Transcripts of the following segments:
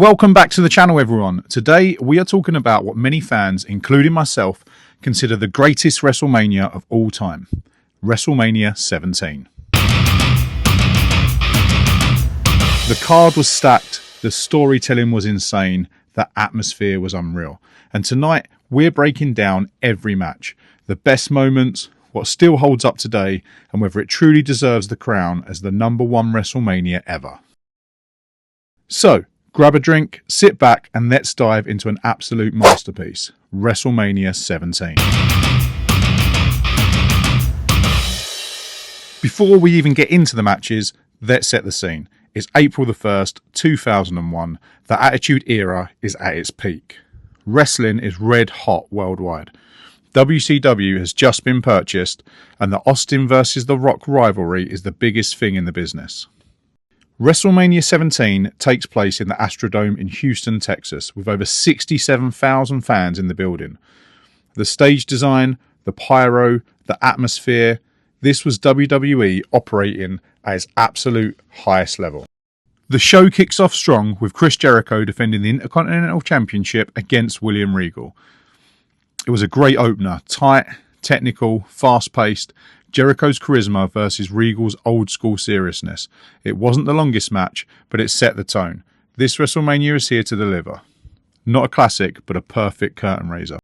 Welcome back to the channel, everyone. Today we are talking about what many fans, including myself, consider the greatest WrestleMania of all time, WrestleMania 17. The card was stacked, the storytelling was insane, the atmosphere was unreal. And tonight we're breaking down every match, the best moments, what still holds up today, and whether it truly deserves the crown as the #1 WrestleMania ever. So, grab a drink, sit back, and let's dive into an absolute masterpiece, WrestleMania 17. Before we even get into the matches, let's set the scene. It's April the 1st, 2001. The Attitude Era is at its peak. Wrestling is red hot worldwide. WCW has just been purchased, and the Austin versus The Rock rivalry is the biggest thing in the business. WrestleMania 17 takes place in the Astrodome in Houston, Texas, with over 67,000 fans in the building. The stage design, the pyro, the atmosphere, this was WWE operating at its absolute highest level. The show kicks off strong with Chris Jericho defending the Intercontinental Championship against William Regal. It was a great opener, tight, technical, fast-paced, Jericho's charisma versus Regal's old-school seriousness. It wasn't the longest match, but it set the tone. This WrestleMania is here to deliver. Not a classic, but a perfect curtain raiser.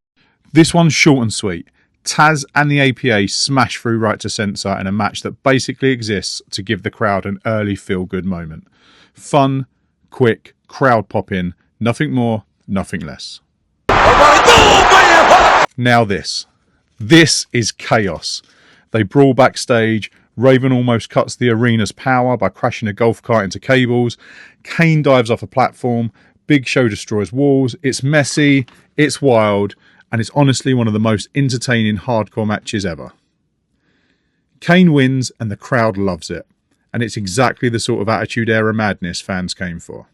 This one's short and sweet. Taz and the APA smash through right to censor in a match that basically exists to give the crowd an early feel-good moment. Fun, quick, crowd pop-in, nothing more, nothing less. Now this. This is chaos. They brawl backstage. Raven almost cuts the arena's power by crashing a golf cart into cables. Kane dives off a platform. Big Show destroys walls. It's messy, it's wild, and it's honestly one of the most entertaining hardcore matches ever. Kane wins and the crowd loves it, and it's exactly the sort of Attitude Era madness fans came for.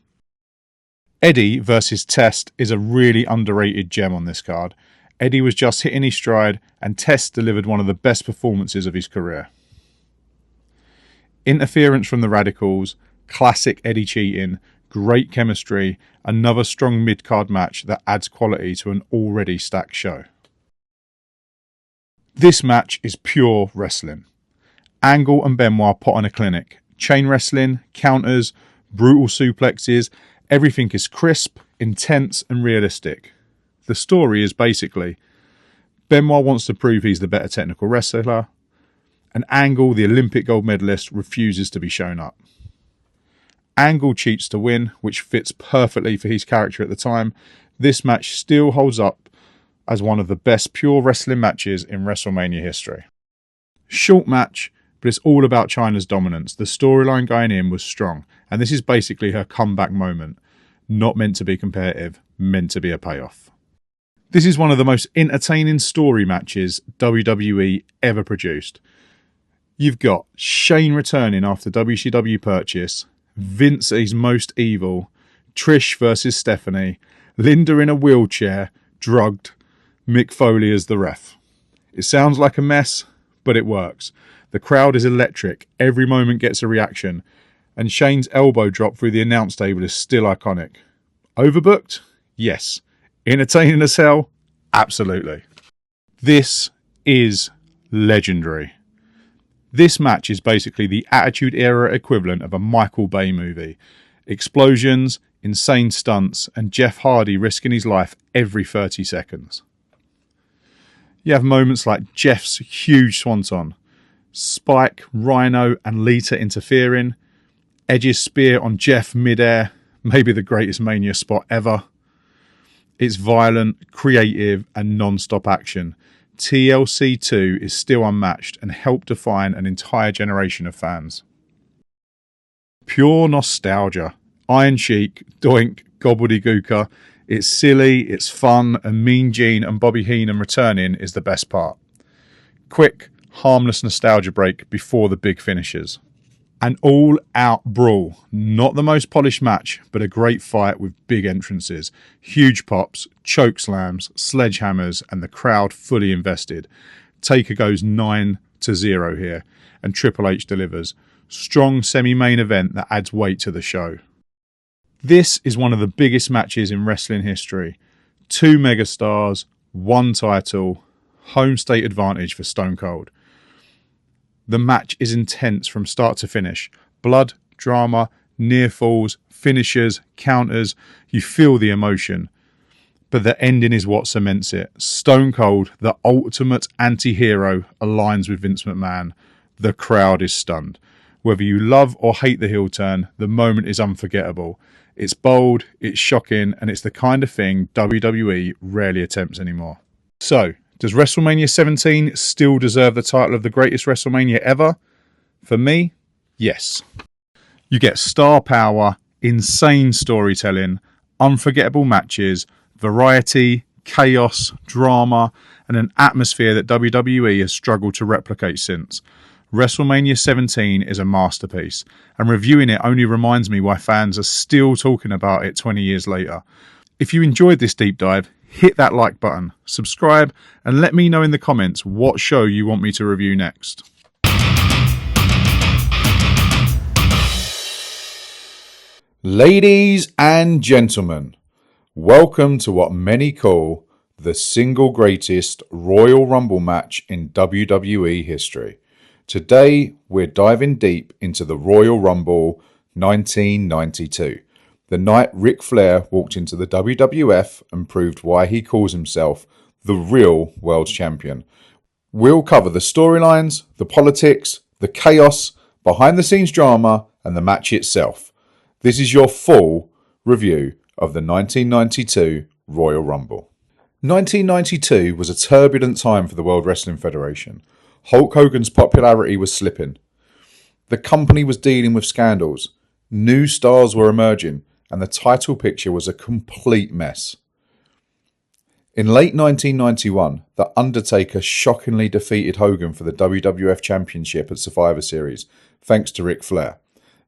Eddie versus Test is a really underrated gem on this card. Eddie was just hitting his stride, and Test delivered one of the best performances of his career. Interference from the Radicals, classic Eddie cheating, great chemistry, another strong mid-card match that adds quality to an already stacked show. This match is pure wrestling. Angle and Benoit put on a clinic. Chain wrestling, counters, brutal suplexes, everything is crisp, intense and realistic. The story is basically Benoit wants to prove he's the better technical wrestler, and Angle, the Olympic gold medalist, refuses to be shown up. Angle cheats to win, which fits perfectly for his character at the time. This match still holds up as one of the best pure wrestling matches in WrestleMania history. Short match, but it's all about Chyna's dominance. The storyline going in was strong, and this is basically her comeback moment. Not meant to be competitive, meant to be a payoff. This is one of the most entertaining story matches WWE ever produced. You've got Shane returning after WCW purchase, Vince at his most evil, Trish versus Stephanie, Linda in a wheelchair, drugged, Mick Foley as the ref. It sounds like a mess, but it works. The crowd is electric, every moment gets a reaction, and Shane's elbow drop through the announce table is still iconic. Overbooked? Yes. Entertaining as hell? Absolutely. This is legendary. This match is basically the Attitude Era equivalent of a Michael Bay movie. Explosions, insane stunts, and Jeff Hardy risking his life every 30 seconds. You have moments like Jeff's huge swanton, Spike, Rhino, and Lita interfering, Edge's spear on Jeff midair, maybe the greatest Mania spot ever. It's violent, creative, and non-stop action. TLC 2 is still unmatched and helped define an entire generation of fans. Pure nostalgia. Iron Sheik, Doink, Gobbledygooker. It's silly, it's fun, and Mean Gene and Bobby Heenan returning is the best part. Quick, harmless nostalgia break before the big finishes. An all-out brawl. Not the most polished match, but a great fight with big entrances. Huge pops, choke slams, sledgehammers, and the crowd fully invested. Taker goes 9-0 here, and Triple H delivers. Strong semi-main event that adds weight to the show. This is one of the biggest matches in wrestling history. 2 megastars, 1 title, home state advantage for Stone Cold. The match is intense from start to finish. Blood, drama, near falls, finishers, counters. You feel the emotion. But the ending is what cements it. Stone Cold, the ultimate anti-hero, aligns with Vince McMahon. The crowd is stunned. Whether you love or hate the heel turn, the moment is unforgettable. It's bold, it's shocking, and it's the kind of thing WWE rarely attempts anymore. So, does WrestleMania 17 still deserve the title of the greatest WrestleMania ever? For me, yes. You get star power, insane storytelling, unforgettable matches, variety, chaos, drama, and an atmosphere that WWE has struggled to replicate since. WrestleMania 17 is a masterpiece, and reviewing it only reminds me why fans are still talking about it 20 years later. If you enjoyed this deep dive, hit that like button, subscribe, and let me know in the comments what show you want me to review next. Ladies and gentlemen, welcome to what many call the single greatest Royal Rumble match in WWE history. Today, we're diving deep into the Royal Rumble 1992, the night Ric Flair walked into the WWF and proved why he calls himself the real world champion. We'll cover the storylines, the politics, the chaos, behind-the-scenes drama, and the match itself. This is your full review of the 1992 Royal Rumble. 1992 was a turbulent time for the World Wrestling Federation. Hulk Hogan's popularity was slipping. The company was dealing with scandals. New stars were emerging, and the title picture was a complete mess. In late 1991, The Undertaker shockingly defeated Hogan for the WWF Championship at Survivor Series, thanks to Ric Flair.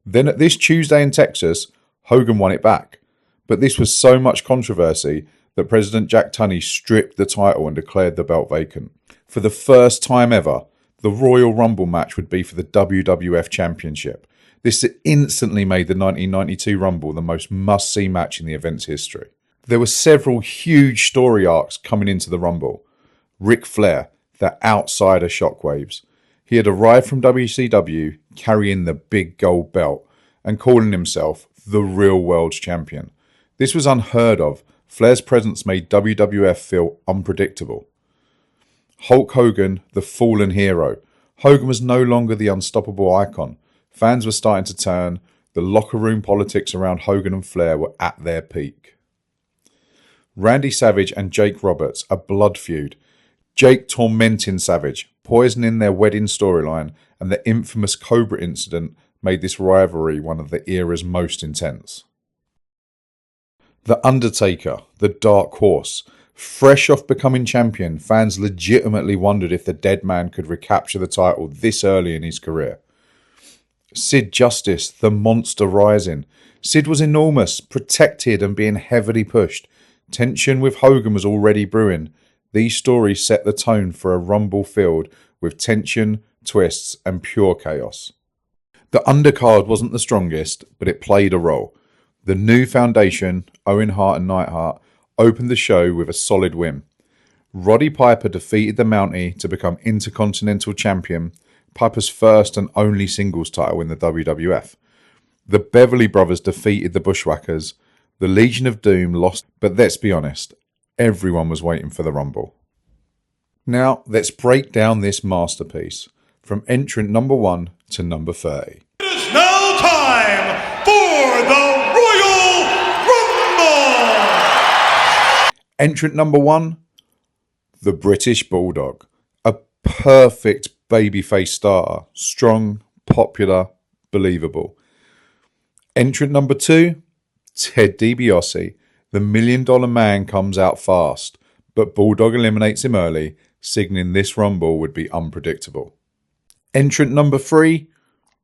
Then at this Tuesday in Texas, Hogan won it back. But this was so much controversy that President Jack Tunney stripped the title and declared the belt vacant. For the first time ever, the Royal Rumble match would be for the WWF Championship. This instantly made the 1992 Rumble the most must-see match in the event's history. There were several huge story arcs coming into the Rumble. Ric Flair, the outsider shockwaves. He had arrived from WCW carrying the big gold belt and calling himself the real world's champion. This was unheard of. Flair's presence made WWF feel unpredictable. Hulk Hogan, the fallen hero. Hogan was no longer the unstoppable icon. Fans were starting to turn. The locker room politics around Hogan and Flair were at their peak. Randy Savage and Jake Roberts, a blood feud. Jake tormenting Savage, poisoning their wedding storyline, and the infamous Cobra incident made this rivalry one of the era's most intense. The Undertaker, the dark horse. Fresh off becoming champion, fans legitimately wondered if the dead man could recapture the title this early in his career. Sid Justice, the monster rising. Sid was enormous, protected and being heavily pushed. Tension with Hogan was already brewing. These stories set the tone for a Rumble filled with tension, twists and pure chaos. The undercard wasn't the strongest, but it played a role. The new foundation, Owen Hart and Neidhart, opened the show with a solid win. Roddy Piper defeated the Mountie to become Intercontinental Champion, Piper's first and only singles title in the WWF. The Beverly Brothers defeated the Bushwhackers. The Legion of Doom lost, but let's be honest, everyone was waiting for the Rumble. Now, let's break down this masterpiece, from entrant number 1 to number 30. It is now time for the Royal Rumble! Entrant number 1, the British Bulldog. A perfect babyface starter. Strong, popular, believable. Entrant number 2, Ted DiBiase. The $1 Million Man comes out fast, but Bulldog eliminates him early, signaling this Rumble would be unpredictable. Entrant number 3,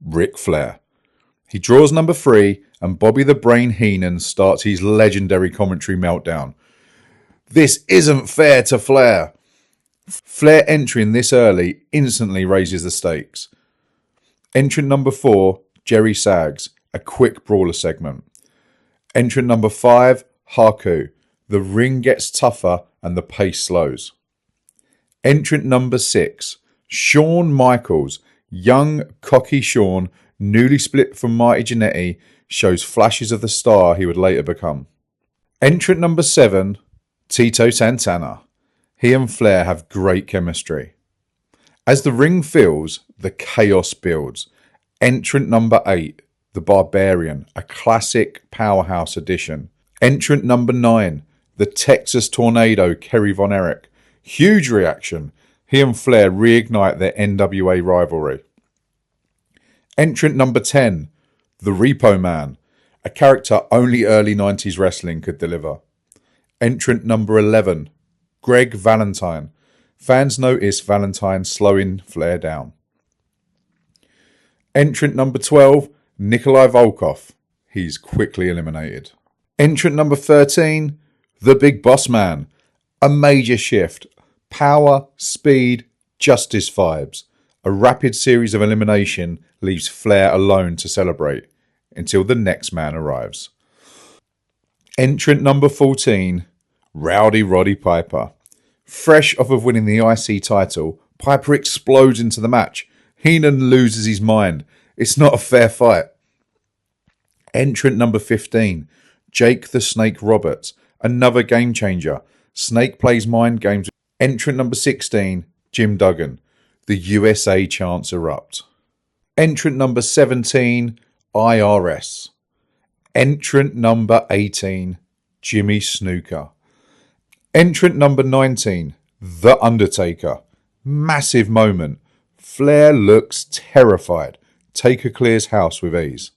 Ric Flair. He draws number 3, and Bobby the Brain Heenan starts his legendary commentary meltdown. This isn't fair to Flair. Flair entering this early instantly raises the stakes. Entrant number 4, Jerry Sags, a quick brawler segment. Entrant number 5, Haku. The ring gets tougher and the pace slows. Entrant number 6, Shawn Michaels. Young, cocky Shawn, newly split from Marty Jannetty, shows flashes of the star he would later become. Entrant number 7, Tito Santana. He and Flair have great chemistry. As the ring fills, the chaos builds. Entrant number 8, the Barbarian, a classic powerhouse addition. Entrant number 9, the Texas Tornado, Kerry Von Erich. Huge reaction. He and Flair reignite their NWA rivalry. Entrant number 10, the Repo Man, a character only early 90s wrestling could deliver. Entrant number 11, Greg Valentine. Fans notice Valentine slowing Flair down. Entrant number 12, Nikolai Volkov. He's quickly eliminated. Entrant number 13, the Big Boss Man. A major shift. Power, speed, justice vibes. A rapid series of elimination leaves Flair alone to celebrate until the next man arrives. Entrant number 14, Rowdy Roddy Piper. Fresh off of winning the IC title, Piper explodes into the match. Heenan loses his mind. It's not a fair fight. Entrant number 15, Jake the Snake Roberts. Another game changer. Snake plays mind games. Entrant number 16, Jim Duggan. The USA chants erupt. Entrant number 17, IRS. Entrant number 18, Jimmy Snuka. Entrant number 19, The Undertaker. Massive moment. Flair looks terrified. Taker clears house with ease.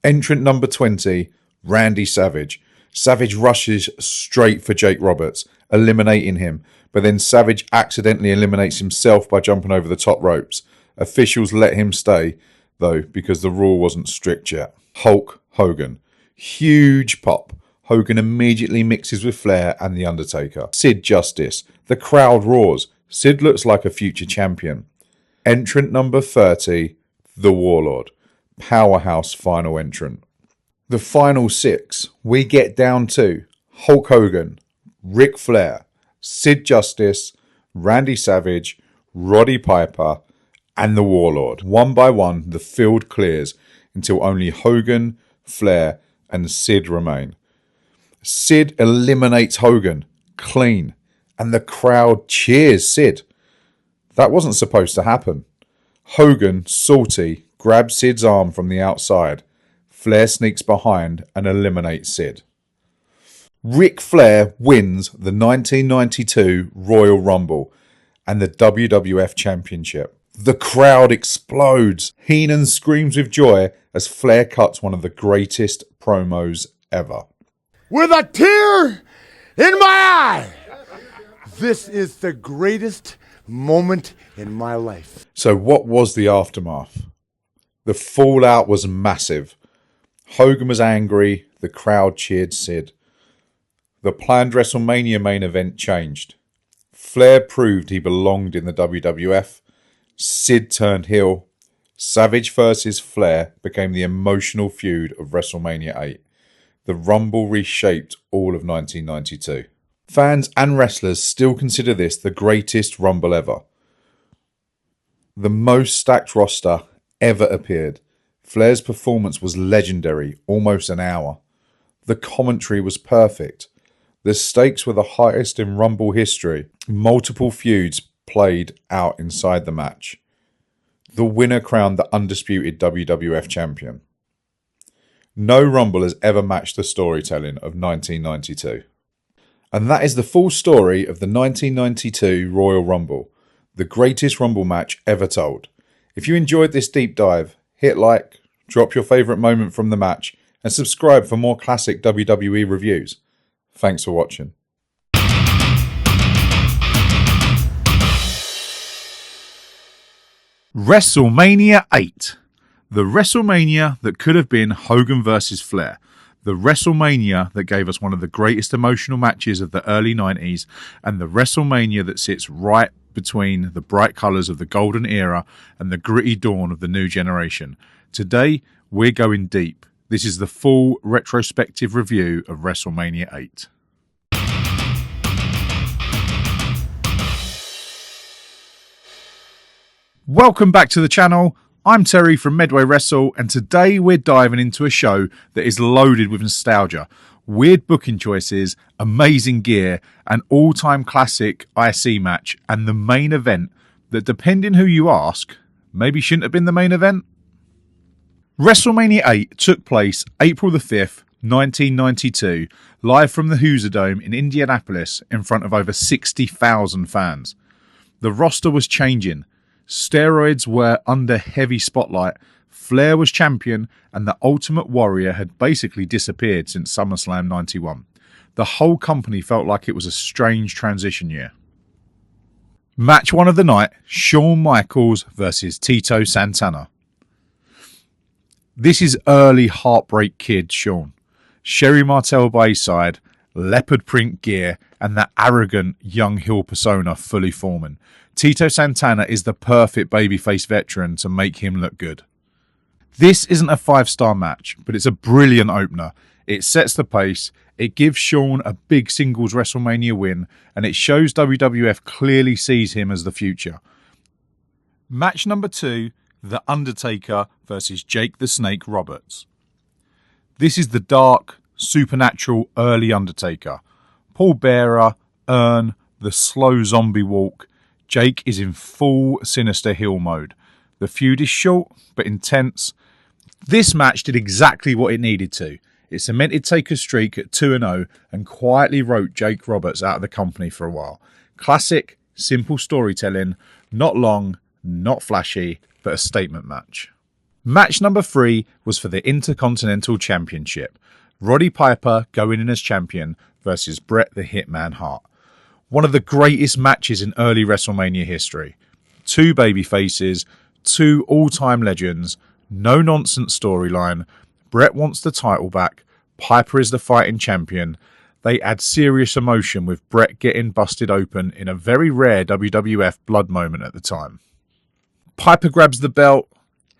Entrant number 20, Randy Savage. Savage rushes straight for Jake Roberts, eliminating him, but then Savage accidentally eliminates himself by jumping over the top ropes. Officials let him stay, though, because the rule wasn't strict yet. Hulk Hogan. Huge pop. Hogan immediately mixes with Flair and The Undertaker. Sid Justice. The crowd roars. Sid looks like a future champion. Entrant number 30, The Warlord. Powerhouse final entrant. The final 6, we get down to Hulk Hogan, Ric Flair, Sid Justice, Randy Savage, Roddy Piper, and The Warlord. One by one, the field clears until only Hogan, Flair, and Sid remain. Sid eliminates Hogan, clean, and the crowd cheers Sid. That wasn't supposed to happen. Hogan, salty, grabs Sid's arm from the outside. Flair sneaks behind and eliminates Sid. Ric Flair wins the 1992 Royal Rumble and the WWF Championship. The crowd explodes. Heenan screams with joy as Flair cuts one of the greatest promos ever. With a tear in my eye, this is the greatest moment in my life. So what was the aftermath? The fallout was massive. Hogan was angry. The crowd cheered Sid. The planned WrestleMania main event changed. Flair proved he belonged in the WWF. Sid turned heel. Savage versus Flair became the emotional feud of WrestleMania 8. The Rumble reshaped all of 1992. Fans and wrestlers still consider this the greatest Rumble ever. The most stacked roster ever appeared. Flair's performance was legendary, almost an hour. The commentary was perfect. The stakes were the highest in Rumble history. Multiple feuds played out inside the match. The winner crowned the undisputed WWF champion. No Rumble has ever matched the storytelling of 1992. And that is the full story of the 1992 Royal Rumble, the greatest Rumble match ever told. If you enjoyed this deep dive, hit like, drop your favourite moment from the match, and subscribe for more classic WWE reviews. Thanks for watching. WrestleMania 8. The WrestleMania that could have been Hogan versus Flair. The WrestleMania that gave us one of the greatest emotional matches of the early 90s, and the WrestleMania that sits right between the bright colours of the golden era and the gritty dawn of the new generation. Today, we're going deep, This is the full retrospective review of WrestleMania 8. Welcome back to the channel. I'm Terry from Medway Wrestle, and today we're diving into a show that is loaded with nostalgia, weird booking choices, amazing gear, an all-time classic IC match, and the main event that, depending who you ask, maybe shouldn't have been the main event. WrestleMania 8 took place April the 5th, 1992, live from the Hoosier Dome in Indianapolis in front of over 60,000 fans. The roster was changing. Steroids were under heavy spotlight, Flair was champion, and the Ultimate Warrior had basically disappeared since SummerSlam 91. The whole company felt like it was a strange transition year. Match 1 of the night, Shawn Michaels versus Tito Santana. This is early Heartbreak Kid Shawn. Sherry Martel by his side, leopard print gear, and that arrogant young heel persona fully forming. Tito Santana is the perfect babyface veteran to make him look good. This isn't a 5-star match, but it's a brilliant opener. It sets the pace, it gives Shawn a big singles WrestleMania win, and it shows WWF clearly sees him as the future. Match number 2, The Undertaker versus Jake the Snake Roberts. This is the dark, supernatural early Undertaker. Paul Bearer, Urn, the slow zombie walk. Jake is in full sinister heel mode. The feud is short but intense. This match did exactly what it needed to. It cemented Taker's streak at 2-0 and quietly wrote Jake Roberts out of the company for a while. Classic, simple storytelling, not long, not flashy, but a statement match. Match number 3 was for the Intercontinental Championship. Roddy Piper going in as champion versus Bret the Hitman Hart. One of the greatest matches in early WrestleMania history. 2 baby faces, 2 all-time legends, no nonsense storyline. Bret wants the title back. Piper is the fighting champion. They add serious emotion with Bret getting busted open in a very rare WWF blood moment at the time. Piper grabs the belt,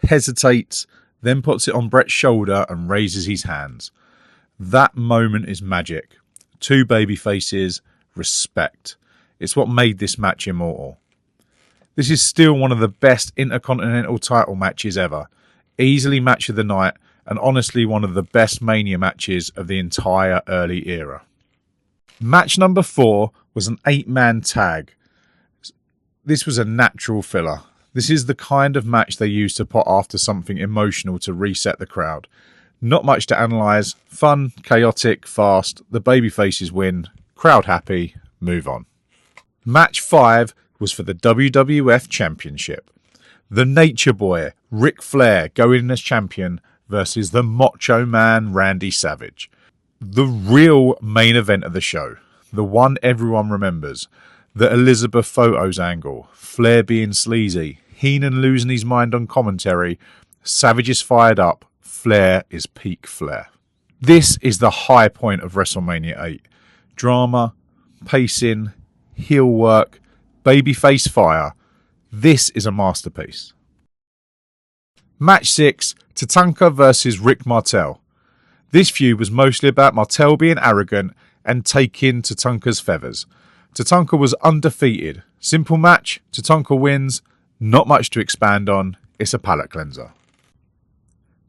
hesitates, then puts it on Bret's shoulder and raises his hands. That moment is magic. 2 baby faces, respect. It's what made this match immortal. This is still one of the best Intercontinental title matches ever. Easily match of the night, and honestly one of the best Mania matches of the entire early era. Match number 4 was an 8-man tag. This was a natural filler. This is the kind of match they use to put after something emotional to reset the crowd. Not much to analyse. Fun, chaotic, fast. The babyfaces win. Crowd happy. Move on. Match 5 was for the WWF Championship. The Nature Boy, Ric Flair, going in as champion versus the Macho Man, Randy Savage. The real main event of the show. The one everyone remembers. The Elizabeth photos angle. Flair being sleazy. Heenan losing his mind on commentary. Savage is fired up. Flair is peak Flair. This is the high point of WrestleMania 8. Drama, pacing, heel work, babyface fire. This is a masterpiece. Match 6, Tatanka versus Rick Martel. This feud was mostly about Martel being arrogant and taking Tatanka's feathers. Tatanka was undefeated. Simple match, Tatanka wins. Not much to expand on. It's a palate cleanser.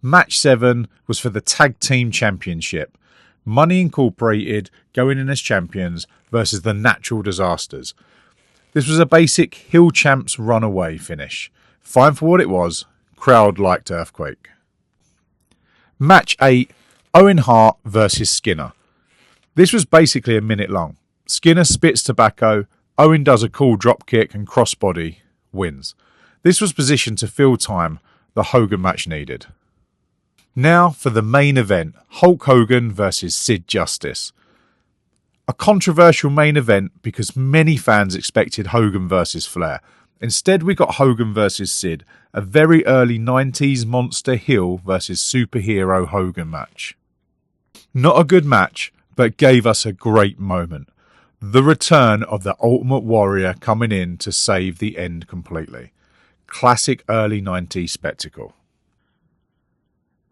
Match 7 was for the Tag Team Championship. Money Incorporated going in as champions versus the Natural Disasters. This was a basic heel champs runaway finish. Fine for what it was. Crowd liked Earthquake. Match 8, Owen Hart versus Skinner. This was basically a minute long. Skinner spits tobacco. Owen does a cool dropkick and crossbody. Wins. This was positioned to fill time the Hogan match needed. Now for the main event, Hulk Hogan versus Sid Justice. A controversial main event because many fans expected Hogan versus Flair. Instead we got Hogan versus Sid, a very early 90s monster heel versus superhero Hogan match. Not a good match, but gave us a great moment. The return of the Ultimate Warrior coming in to save the end completely. Classic early 90s spectacle.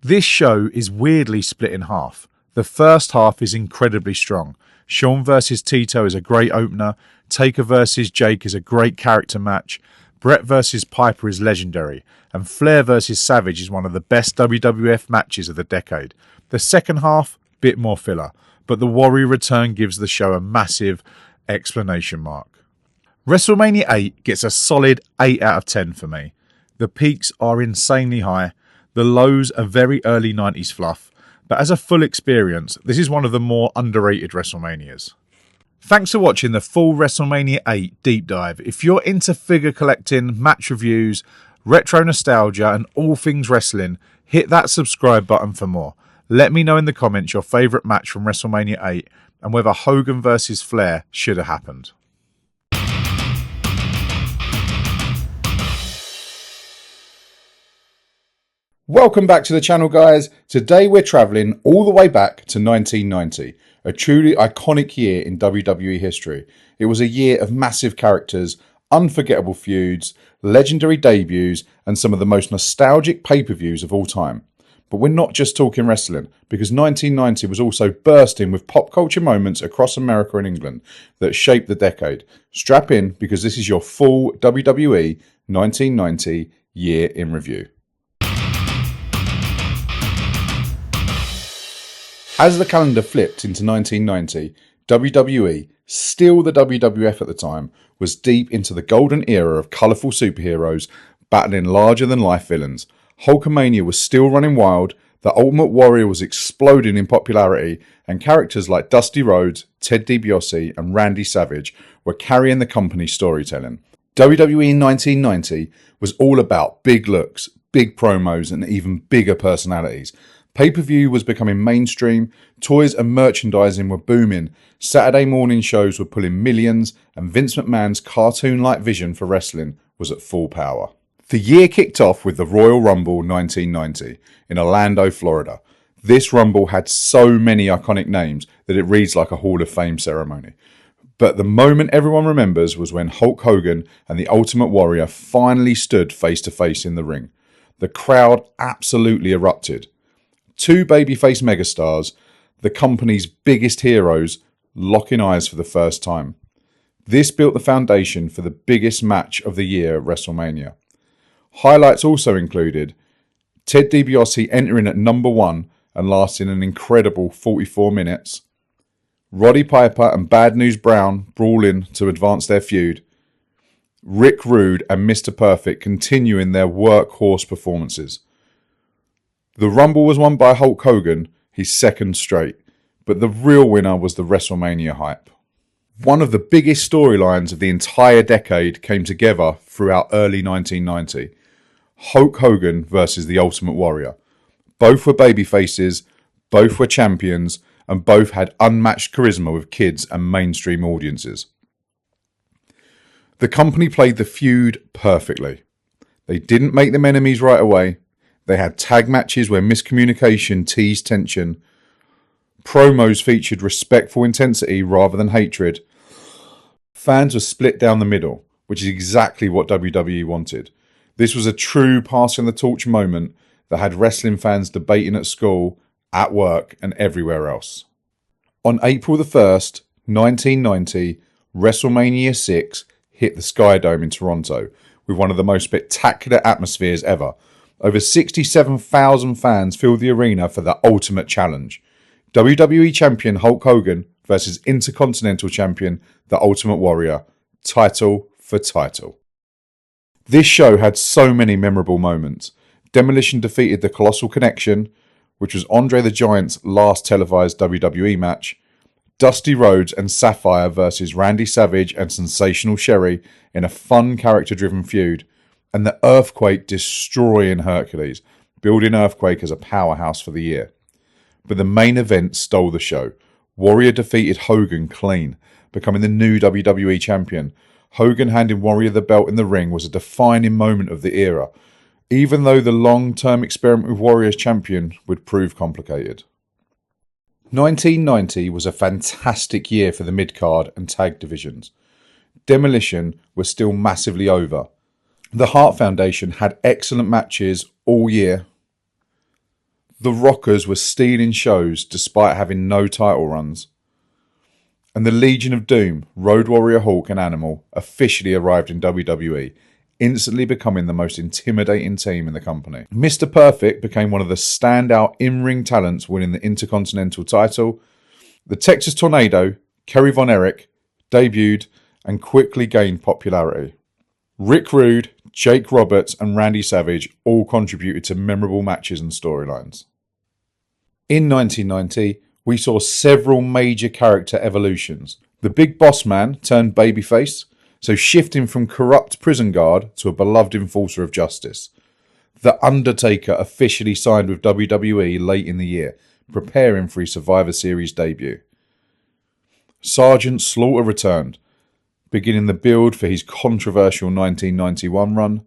This show is weirdly split in half. The first half is incredibly strong. Shawn versus Tito is a great opener. Taker versus Jake is a great character match. Brett versus Piper is legendary. And Flair versus Savage is one of the best WWF matches of the decade. The second half, bit more filler. But the Warrior return gives the show a massive explanation mark. WrestleMania 8 gets a solid 8 out of 10 for me. The peaks are insanely high. The lows are very early 90s fluff. But as a full experience, this is one of the more underrated WrestleManias. Thanks for watching the full WrestleMania 8 deep dive. If you're into figure collecting, match reviews, retro nostalgia and all things wrestling, hit that subscribe button for more. Let me know in the comments your favourite match from WrestleMania 8 and whether Hogan vs Flair should have happened. Welcome back to the channel, guys. Today we're travelling all the way back to 1990, a truly iconic year in WWE history. It was a year of massive characters, unforgettable feuds, legendary debuts and some of the most nostalgic pay-per-views of all time. But we're not just talking wrestling, because 1990 was also bursting with pop culture moments across America and England that shaped the decade. Strap in, because this is your full WWE 1990 year in review. As the calendar flipped into 1990, WWE, still the WWF at the time, was deep into the golden era of colourful superheroes battling larger-than-life villains. Hulkamania was still running wild, the Ultimate Warrior was exploding in popularity, and characters like Dusty Rhodes, Ted DiBiase and Randy Savage were carrying the company's storytelling. WWE in 1990 was all about big looks, big promos and even bigger personalities. Pay-per-view was becoming mainstream, toys and merchandising were booming, Saturday morning shows were pulling millions, and Vince McMahon's cartoon-like vision for wrestling was at full power. The year kicked off with the Royal Rumble 1990 in Orlando, Florida. This Rumble had so many iconic names that it reads like a Hall of Fame ceremony. But the moment everyone remembers was when Hulk Hogan and the Ultimate Warrior finally stood face to face in the ring. The crowd absolutely erupted. Two babyface megastars, the company's biggest heroes, locking eyes for the first time. This built the foundation for the biggest match of the year at WrestleMania. Highlights also included Ted DiBiase entering at number 1 and lasting an incredible 44 minutes, Roddy Piper and Bad News Brown brawling to advance their feud, Rick Rude and Mr. Perfect continuing their workhorse performances. The Rumble was won by Hulk Hogan, his second straight, but the real winner was the WrestleMania hype. One of the biggest storylines of the entire decade came together throughout early 1990. Hulk Hogan versus the Ultimate Warrior. Both were babyfaces, both were champions, and both had unmatched charisma with kids and mainstream audiences. The company played the feud perfectly. They didn't make them enemies right away. They had tag matches where miscommunication teased tension. Promos featured respectful intensity rather than hatred. Fans were split down the middle, which is exactly what WWE wanted. This was a true passing the torch moment that had wrestling fans debating at school, at work and everywhere else. On April the 1st, 1990, WrestleMania 6 hit the Sky Dome in Toronto with one of the most spectacular atmospheres ever. Over 67,000 fans filled the arena for the ultimate challenge. WWE Champion Hulk Hogan versus Intercontinental Champion The Ultimate Warrior, title for title. This show had so many memorable moments. Demolition defeated the Colossal Connection, which was Andre the Giant's last televised WWE match. Dusty Rhodes and Sapphire versus Randy Savage and Sensational Sherry in a fun character-driven feud. And the Earthquake destroying Hercules, building Earthquake as a powerhouse for the year. But the main event stole the show. Warrior defeated Hogan clean, becoming the new WWE Champion. Hogan handing Warrior the belt in the ring was a defining moment of the era, even though the long-term experiment with Warrior as champion would prove complicated. 1990 was a fantastic year for the mid-card and tag divisions. Demolition was still massively over. The Hart Foundation had excellent matches all year. The Rockers were stealing shows despite having no title runs. And the Legion of Doom, Road Warrior Hawk and Animal, officially arrived in WWE, instantly becoming the most intimidating team in the company. Mr. Perfect became one of the standout in-ring talents, winning the Intercontinental title. The Texas Tornado, Kerry Von Erich, debuted and quickly gained popularity. Rick Rude, Jake Roberts and Randy Savage all contributed to memorable matches and storylines. In 1990, we saw several major character evolutions. The Big Boss Man turned babyface, so shifting from corrupt prison guard to a beloved enforcer of justice. The Undertaker officially signed with WWE late in the year, preparing for his Survivor Series debut. Sergeant Slaughter returned, beginning the build for his controversial 1991 run.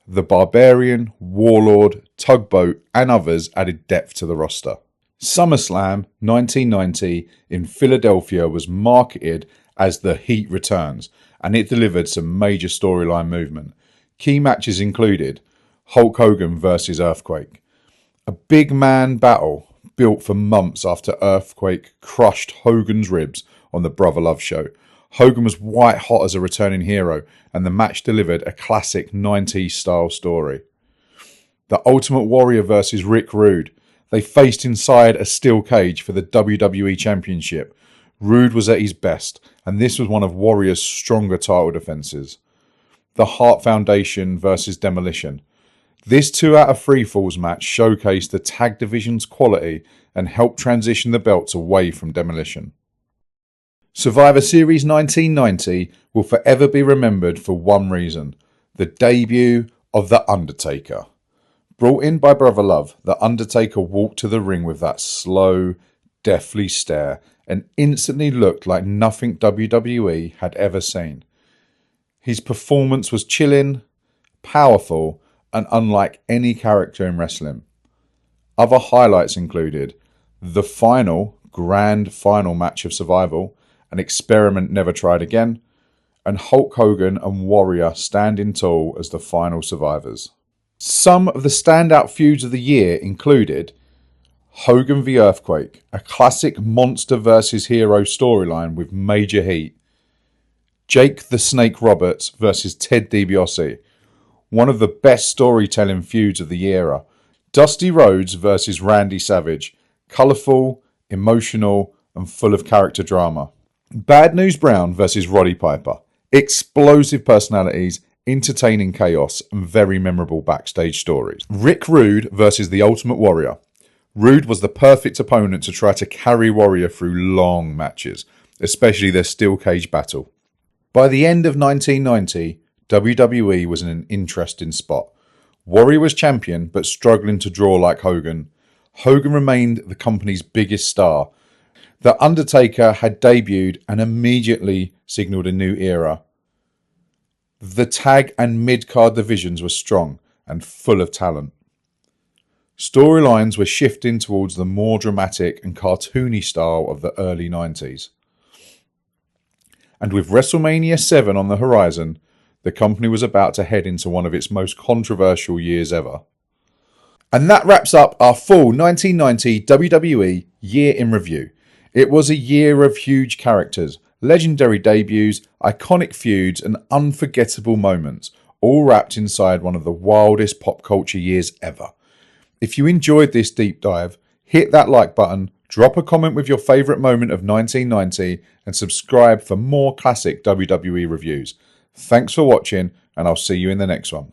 The Barbarian, Warlord, Tugboat and others added depth to the roster. SummerSlam 1990 in Philadelphia was marketed as The Heat Returns, and it delivered some major storyline movement. Key matches included Hulk Hogan versus Earthquake, a big man battle built for months after Earthquake crushed Hogan's ribs on the Brother Love show. Hogan was white hot as a returning hero, and the match delivered a classic 90s style story. The Ultimate Warrior versus Rick Rude. They faced inside a steel cage for the WWE Championship. Rude was at his best, and this was one of Warrior's stronger title defenses. The Hart Foundation versus Demolition. This 2 out of 3 falls match showcased the tag division's quality and helped transition the belts away from Demolition. Survivor Series 1990 will forever be remembered for one reason: the debut of The Undertaker. Brought in by Brother Love, The Undertaker walked to the ring with that slow, deathly stare and instantly looked like nothing WWE had ever seen. His performance was chilling, powerful, and unlike any character in wrestling. Other highlights included the grand final match of Survival, an experiment never tried again, and Hulk Hogan and Warrior standing tall as the final survivors. Some of the standout feuds of the year included Hogan v Earthquake, a classic monster versus hero storyline with major heat. Jake the Snake Roberts versus Ted DiBiase, one of the best storytelling feuds of the era. Dusty Rhodes versus Randy Savage, colourful, emotional and full of character drama. Bad News Brown versus Roddy Piper, explosive personalities, entertaining chaos and very memorable backstage stories. Rick Rude versus the Ultimate Warrior. Rude was the perfect opponent to try to carry Warrior through long matches, especially their steel cage battle. By the end of 1990, WWE was in an interesting spot. Warrior was champion but struggling to draw like Hogan. Hogan remained the company's biggest star. The Undertaker had debuted and immediately signalled a new era. The tag and mid-card divisions were strong and full of talent. Storylines were shifting towards the more dramatic and cartoony style of the early 90s. And with WrestleMania 7 on the horizon, the company was about to head into one of its most controversial years ever. And that wraps up our full 1990 WWE year in review. It was a year of huge characters, legendary debuts, iconic feuds and unforgettable moments, all wrapped inside one of the wildest pop culture years ever. If you enjoyed this deep dive, hit that like button, drop a comment with your favourite moment of 1990 and subscribe for more classic WWE reviews. Thanks for watching and I'll see you in the next one.